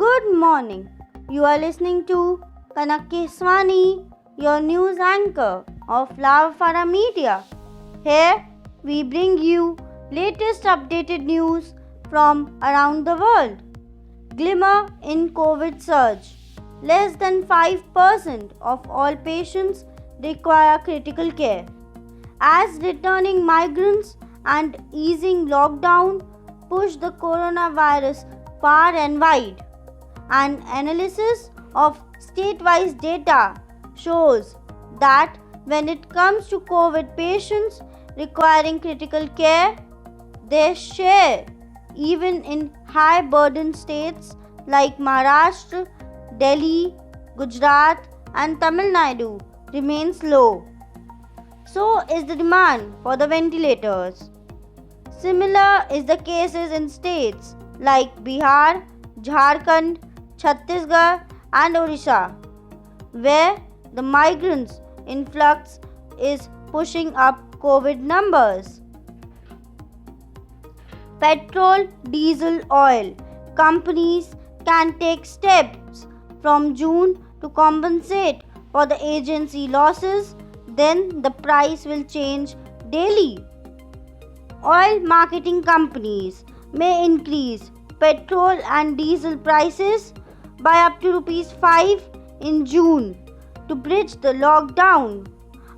Good morning. You are listening to Kanak Keswani, your news anchor of Lavafara Media. Here we bring you latest updated news from around the world. Glimmer in COVID surge. Less than 5% of all patients require critical care. As returning migrants and easing lockdown push the coronavirus far and wide. An analysis of state-wise data shows that when it comes to COVID patients requiring critical care, their share, even in high-burden states like Maharashtra, Delhi, Gujarat, and Tamil Nadu, remains low. So is the demand for the ventilators. Similar is the cases in states like Bihar, Jharkhand, Chhattisgarh, and Odisha, where the migrants' influx is pushing up COVID numbers. Petrol, diesel, oil. Companies can take steps from June to compensate for the agency losses, then the price will change daily. Oil marketing companies may increase petrol and diesel prices by up to ₹5 in June to bridge the lockdown.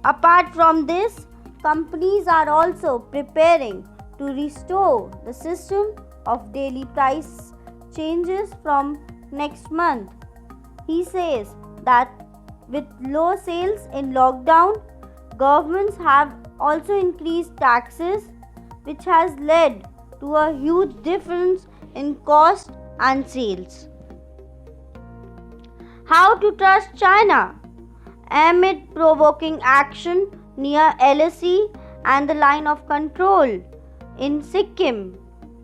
Apart from this, companies are also preparing to restore the system of daily price changes from next month. He says that with low sales in lockdown, governments have also increased taxes, which has led to a huge difference in cost and sales. How to trust China? Amid provoking action near LAC and the line of control in Sikkim,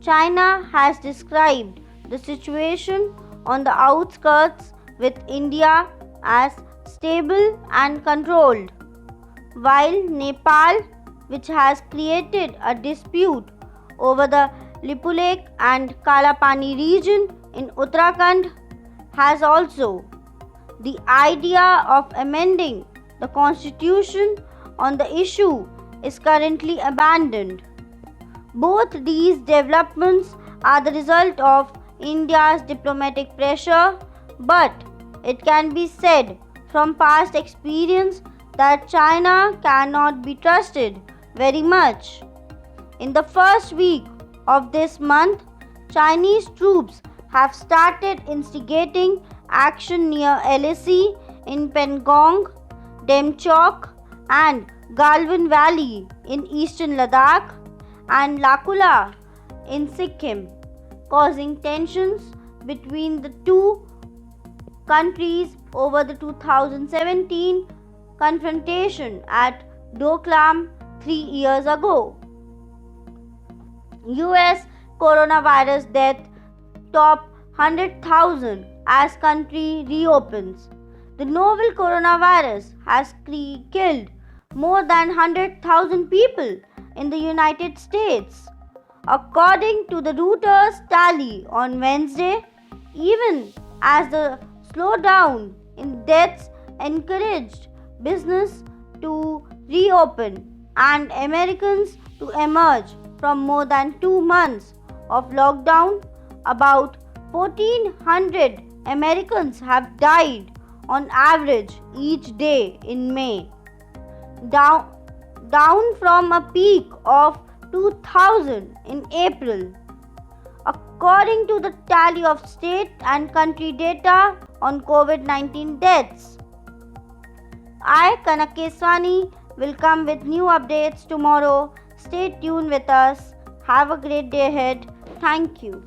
China has described the situation on the outskirts with India as stable and controlled, while Nepal, which has created a dispute over the Lipulekh and Kalapani region in Uttarakhand, has also the idea of amending the constitution on the issue is currently abandoned. Both these developments are the result of India's diplomatic pressure, but it can be said from past experience that China cannot be trusted very much. In the first week of this month, Chinese troops have started instigating action near LAC in Pangong, Demchok, and Galwan Valley in eastern Ladakh, and Lakula in Sikkim, causing tensions between the two countries over the 2017 confrontation at Doklam 3 years ago. US coronavirus death top 100,000 as country reopens. The novel coronavirus has killed more than 100,000 people in the United States. According to the Reuters tally on Wednesday, even as the slowdown in deaths encouraged business to reopen and Americans to emerge from more than 2 months of lockdown, about 1,400 Americans have died on average each day in May, down from a peak of 2,000 in April. According to the tally of state and country data on COVID-19 deaths. I, Kanak Keswani, will come with new updates tomorrow. Stay tuned with us. Have a great day ahead. Thank you.